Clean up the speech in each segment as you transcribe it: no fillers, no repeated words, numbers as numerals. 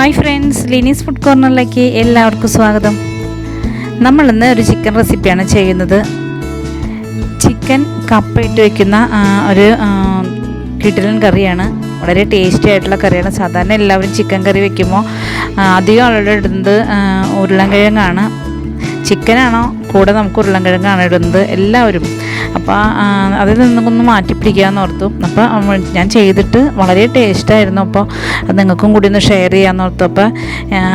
Hi friends, ലിനീസ് food കോർണറിലേക്ക് എല്ലാവർക്കും സ്വാഗതം. നമ്മളിന്ന് ഒരു ചിക്കൻ റെസിപ്പിയാണ് ചെയ്യുന്നത്. ചിക്കൻ കപ്പയിട്ട് വയ്ക്കുന്ന ഒരു കിടിലൻ കറിയാണ്. വളരെ ടേസ്റ്റി ആയിട്ടുള്ള കറിയാണ്. സാധാരണ എല്ലാവരും ചിക്കൻ കറി വയ്ക്കുമ്പോൾ അധികം ആളുകൾ ഇടുന്നത് ഉരുളൻകിഴങ്ങാണ്. ചിക്കനാണോ കൂടെ നമുക്ക് ഉരുളൻകിഴങ്ങാണ് ഇടുന്നത് എല്ലാവരും. അപ്പോൾ അതിൽ നിന്നൊന്ന് മാറ്റി പിടിക്കാമെന്ന് ഓർത്തു. അപ്പോൾ ഞാൻ ചെയ്തിട്ട് വളരെ ടേസ്റ്റായിരുന്നു. അപ്പോൾ അത് നിങ്ങൾക്കും കൂടി ഒന്ന് ഷെയർ ചെയ്യാമെന്ന് ഓർത്തു. അപ്പോൾ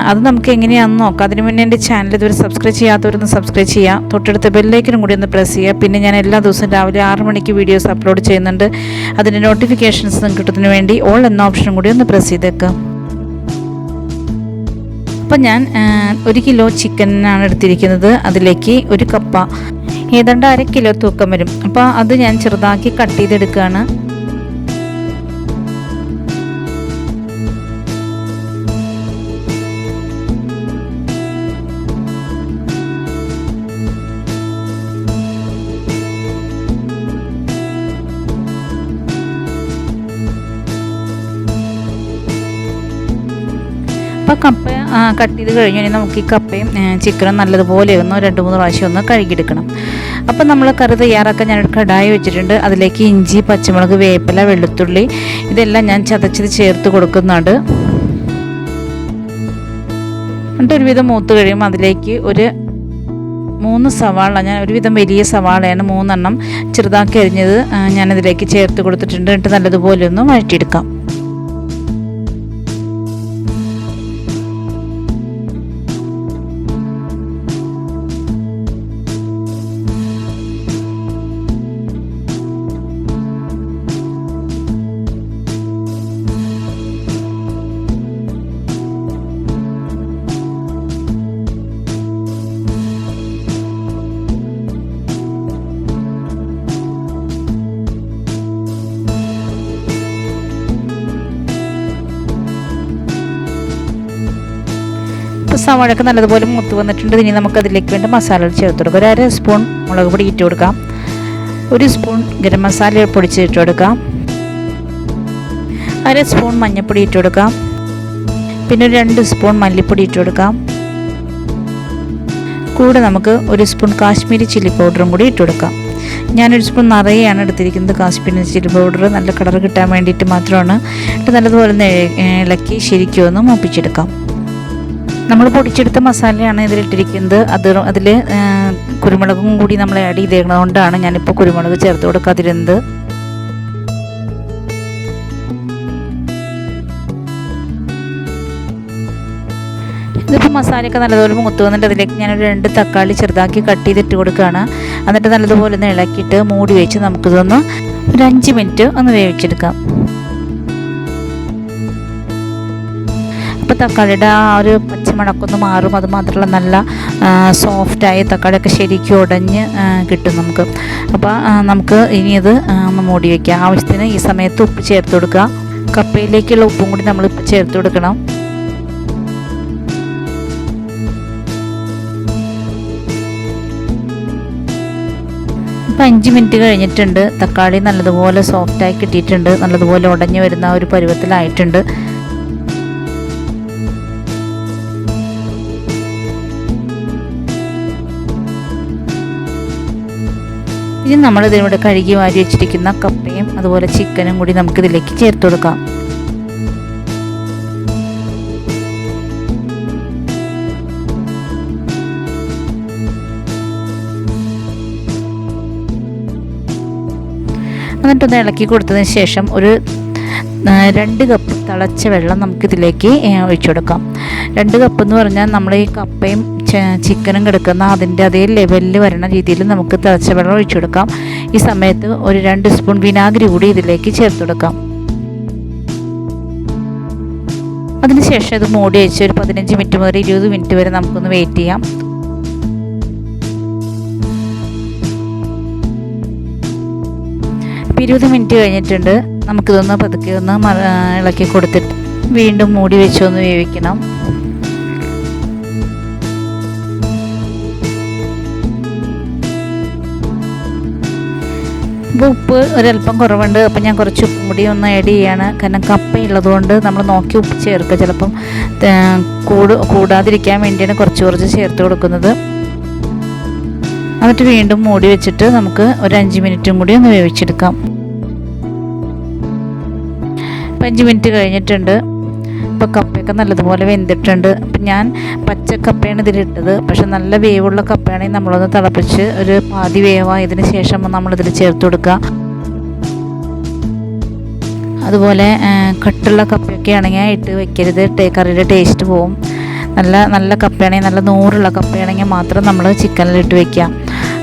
അത് നമുക്ക് എങ്ങനെയാണെന്ന് നോക്കാം. അതിന് മുന്നേ എൻ്റെ ചാനൽ ഇതുവരെ സബ്സ്ക്രൈബ് ചെയ്യാത്തവരൊന്ന് സബ്സ്ക്രൈബ് ചെയ്യുക. തൊട്ടടുത്ത ബെല്ലേക്കിനും കൂടി ഒന്ന് പ്രസ് ചെയ്യുക. പിന്നെ ഞാൻ എല്ലാ ദിവസവും രാവിലെ 6 മണിക്ക് വീഡിയോസ് അപ്ലോഡ് ചെയ്യുന്നുണ്ട്. അതിൻ്റെ നോട്ടിഫിക്കേഷൻസ് നിങ്ങൾക്ക് കിട്ടുന്നതിന് വേണ്ടി ഓൾ എന്ന ഓപ്ഷനും കൂടി ഒന്ന് പ്രസ് ചെയ്തേക്കാം. അപ്പം ഞാൻ 1 കിലോ ചിക്കനാണ് എടുത്തിരിക്കുന്നത്. അതിലേക്ക് 1 കപ്പ, ഏതാണ്ട് 1/2 കിലോ തൂക്കം വരും. അപ്പോൾ അത് ഞാൻ ചെറുതാക്കി കട്ട് ചെയ്തെടുക്കുകയാണ്. അപ്പോൾ കപ്പ കട്ട് ചെയ്ത് കഴിഞ്ഞ് കഴിഞ്ഞാൽ നമുക്ക് ഈ കപ്പയും ചിക്കനും നല്ലതുപോലെ ഒന്ന് 2-3 പ്രാവശ്യം ഒന്ന് കഴുകിയെടുക്കണം. അപ്പോൾ നമ്മൾ കറി തയ്യാറാക്കാൻ ഞാനൊരു കടായി വെച്ചിട്ടുണ്ട്. അതിലേക്ക് ഇഞ്ചി, പച്ചമുളക്, വേപ്പില, വെളുത്തുള്ളി ഇതെല്ലാം ഞാൻ ചതച്ചത് ചേർത്ത് കൊടുക്കുന്നുണ്ട്. എന്നിട്ട് ഒരുവിധം മൂത്ത് കഴിയുമ്പോൾ അതിലേക്ക് ഒരു 3 സവാള, ഞാൻ ഒരുവിധം വലിയ സവാളയാണ് 3 എണ്ണം ചെറുതാക്കി അരിഞ്ഞത് ഞാനതിലേക്ക് ചേർത്ത് കൊടുത്തിട്ടുണ്ട്. എന്നിട്ട് നല്ലതുപോലെ ഒന്ന് വഴറ്റിയെടുക്കാം. സവാളയൊക്കെ നല്ലതുപോലെ മൂത്ത് വന്നിട്ടുണ്ട്. ഇനി നമുക്കതിലേക്ക് വേണ്ട മസാലകൾ ചേർത്ത് കൊടുക്കാം. 1/2 സ്പൂൺ മുളക് പൊടി ഇട്ട് കൊടുക്കാം. 1 സ്പൂൺ ഗരം മസാല പൊടിച്ചിട്ട് കൊടുക്കാം. 1/2 സ്പൂൺ മഞ്ഞൾപ്പൊടി ഇട്ട് കൊടുക്കാം. പിന്നെ 2 സ്പൂൺ മല്ലിപ്പൊടി ഇട്ട് കൊടുക്കാം. കൂടെ നമുക്ക് 1 സ്പൂൺ കാശ്മീരി ചില്ലി പൗഡറും കൂടി ഇട്ട് കൊടുക്കാം. ഞാനൊരു സ്പൂൺ നിറയെയാണ് എടുത്തിരിക്കുന്നത് കാശ്മീരി ചില്ലി പൗഡർ. നല്ല കളർ കിട്ടാൻ വേണ്ടിയിട്ട് മാത്രമാണ്. എന്നിട്ട് നല്ലതുപോലെ ഇളക്കി ശരിക്കും ഒന്ന് മൂപ്പിച്ചെടുക്കാം. നമ്മൾ പൊടിച്ചെടുത്ത മസാലയാണ് ഇതിലിട്ടിരിക്കുന്നത്. അതിൽ കുരുമുളകും കൂടി നമ്മൾ ആഡ് ചെയ്തേക്കുന്നത് കൊണ്ടാണ് ഞാനിപ്പോൾ കുരുമുളക് ചേർത്ത് കൊടുക്കാതിരുന്നത്. ഇതിപ്പോൾ മസാലയൊക്കെ നല്ലതുപോലെ മൂത്ത് വന്നിട്ട് അതിലേക്ക് ഞാനൊരു 2 തക്കാളി ചെറുതാക്കി കട്ട് ചെയ്തിട്ട് കൊടുക്കുകയാണ്. എന്നിട്ട് നല്ലതുപോലെ ഒന്ന് ഇളക്കിയിട്ട് മൂടി വെച്ച് നമുക്കിതൊന്ന് ഒരു 5 മിനിറ്റ് ഒന്ന് വേവിച്ചെടുക്കാം. അപ്പോൾ തക്കാളിയുടെ ആ ഒരു പച്ചമണക്കൊന്ന് മാറും. അത് മാത്രമല്ല നല്ല സോഫ്റ്റായി തക്കാളിയൊക്കെ ശരിക്കും ഉടഞ്ഞ് കിട്ടും നമുക്ക്. അപ്പോൾ നമുക്ക് ഇനി ഇത് ഒന്ന് മൂടി വയ്ക്കാം. ആവശ്യത്തിന് ഈ സമയത്ത് ഉപ്പ് ചേർത്ത് കൊടുക്കുക. കപ്പയിലേക്കുള്ള ഉപ്പും കൂടി നമ്മളിപ്പോൾ ചേർത്ത് കൊടുക്കണം. ഇപ്പോൾ 5 മിനിറ്റ് കഴിഞ്ഞിട്ടുണ്ട്. തക്കാളി നല്ലതുപോലെ സോഫ്റ്റായി കിട്ടിയിട്ടുണ്ട്. നല്ലതുപോലെ ഉടഞ്ഞു വരുന്ന ഒരു പരുവത്തിലായിട്ടുണ്ട്. ഇനി നമ്മളിതിലൂടെ കഴുകി വാരി വെച്ചിരിക്കുന്ന കപ്പയും അതുപോലെ ചിക്കനും കൂടി നമുക്കിതിലേക്ക് ചേർത്ത് കൊടുക്കാം. എന്നിട്ടൊന്ന് ഇളക്കി കൊടുത്തതിന് ശേഷം ഒരു 2 കപ്പ് തിളച്ച വെള്ളം നമുക്കിതിലേക്ക് ഒഴിച്ചു കൊടുക്കാം. 2 കപ്പ് എന്ന് പറഞ്ഞാൽ നമ്മൾ ഈ കപ്പയും ചിക്കനും കിടക്കുന്ന അതിൻ്റെ അതേ ലെവലിൽ വരുന്ന രീതിയിൽ നമുക്ക് തിളച്ച വെള്ളം ഒഴിച്ചു കൊടുക്കാം. ഈ സമയത്ത് ഒരു 2 സ്പൂൺ വിനാഗിരി കൂടി ഇതിലേക്ക് ചേർത്ത് കൊടുക്കാം. അതിനുശേഷം ഇത് മൂടി വെച്ച് ഒരു 15 മിനിറ്റ് മുതൽ 20 മിനിറ്റ് വരെ നമുക്കൊന്ന് വെയിറ്റ് ചെയ്യാം. ഇപ്പോൾ 20 മിനിറ്റ് കഴിഞ്ഞിട്ടുണ്ട്. നമുക്കിതൊന്ന് പതുക്കെ ഒന്ന് ഇളക്കി കൊടുത്തിട്ട് വീണ്ടും മൂടി വെച്ചൊന്ന് വേവിക്കണം. അപ്പോൾ ഉപ്പ് ഒരല്പം കുറവുണ്ട്. അപ്പം ഞാൻ കുറച്ച് ഉപ്പും കൂടി ഒന്ന് ആഡ് ചെയ്യാണ്. കാരണം കപ്പയുള്ളത് കൊണ്ട് നമ്മൾ നോക്കി ഉപ്പ് ചേർക്കുക. ചിലപ്പം കൂടാതിരിക്കാൻ വേണ്ടിയാണ് കുറച്ച് ചേർത്ത് കൊടുക്കുന്നത്. എന്നിട്ട് വീണ്ടും മൂടി വെച്ചിട്ട് നമുക്ക് ഒരു 5 മിനിറ്റും കൂടി ഒന്ന് വേവിച്ചെടുക്കാം. 5 മിനിറ്റ് കഴിഞ്ഞിട്ടുണ്ട്. ഇപ്പോൾ കപ്പയൊക്കെ നല്ലതുപോലെ വെന്തിട്ടുണ്ട്. അപ്പം ഞാൻ പച്ചക്കപ്പയാണ് ഇതിലിട്ടത്. പക്ഷെ നല്ല വേവുള്ള കപ്പയാണെങ്കിൽ നമ്മളൊന്ന് തിളപ്പിച്ച് ഒരു പാതി വേവായതിന് ശേഷം നമ്മളിതിൽ ചേർത്ത് കൊടുക്കുക. അതുപോലെ കട്ടുള്ള കപ്പയൊക്കെ ആണെങ്കിൽ ഇട്ട് വെക്കരുത്, കറിയുടെ ടേസ്റ്റ് പോവും. നല്ല കപ്പയാണെങ്കിൽ നല്ല നൂറുള്ള കപ്പയാണെങ്കിൽ മാത്രം നമ്മൾ ചിക്കനിലിട്ട് വെക്കുക.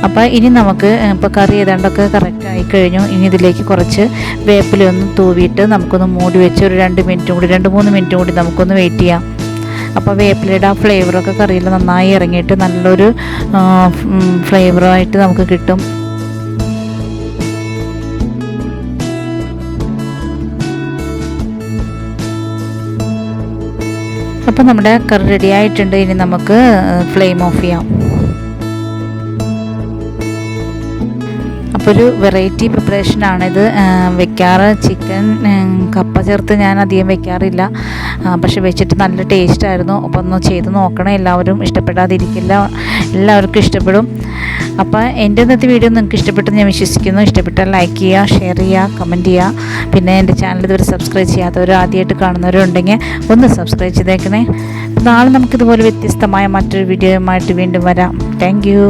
അപ്പോൾ ഇനി നമുക്ക് ഇപ്പോൾ കറി ഏതാണ്ടൊക്കെ കറക്റ്റായി കഴിഞ്ഞു. ഇനി ഇതിലേക്ക് കുറച്ച് വേപ്പിലൊന്ന് തൂവിയിട്ട് നമുക്കൊന്ന് മൂടി വെച്ച് ഒരു 2-3 മിനിറ്റും കൂടി നമുക്കൊന്ന് വെയിറ്റ് ചെയ്യാം. അപ്പോൾ വേപ്പിലയുടെ ആ ഫ്ലേവറൊക്കെ കറിയിൽ നന്നായി ഇറങ്ങിയിട്ട് നല്ലൊരു ഫ്ലേവറായിട്ട് നമുക്ക് കിട്ടും. അപ്പോൾ നമ്മുടെ കറി റെഡി ആയിട്ടുണ്ട്. ഇനി നമുക്ക് ഫ്ലെയിം ഓഫ് ചെയ്യാം. അപ്പോൾ ഒരു വെറൈറ്റി പ്രിപ്പറേഷനാണിത്. വെക്കാറ് ചിക്കൻ കപ്പ ചേർത്ത് ഞാൻ അധികം വെക്കാറില്ല, പക്ഷെ വെച്ചിട്ട് നല്ല ടേസ്റ്റായിരുന്നു. അപ്പോൾ ഒന്ന് ചെയ്ത് നോക്കണം. എല്ലാവരും ഇഷ്ടപ്പെടാതിരിക്കില്ല, എല്ലാവർക്കും ഇഷ്ടപ്പെടും. അപ്പോൾ എൻ്റെ ഇന്നത്തെ വീഡിയോ നിങ്ങൾക്ക് ഇഷ്ടപ്പെട്ടെന്ന് ഞാൻ വിശ്വസിക്കുന്നു. ഇഷ്ടപ്പെട്ടാൽ ലൈക്ക് ചെയ്യുക, ഷെയർ ചെയ്യുക, കമൻറ്റ് ചെയ്യുക. പിന്നെ എൻ്റെ ചാനൽ ഇതുവരെ സബ്സ്ക്രൈബ് ചെയ്യാത്തവർ ആദ്യമായിട്ട് കാണുന്നവരുണ്ടെങ്കിൽ ഒന്ന് സബ്സ്ക്രൈബ് ചെയ്തേക്കണേ. നാളെ നമുക്കിതുപോലെ വ്യത്യസ്തമായ മറ്റൊരു വീഡിയോയുമായിട്ട് വീണ്ടും വരാം. Thank you.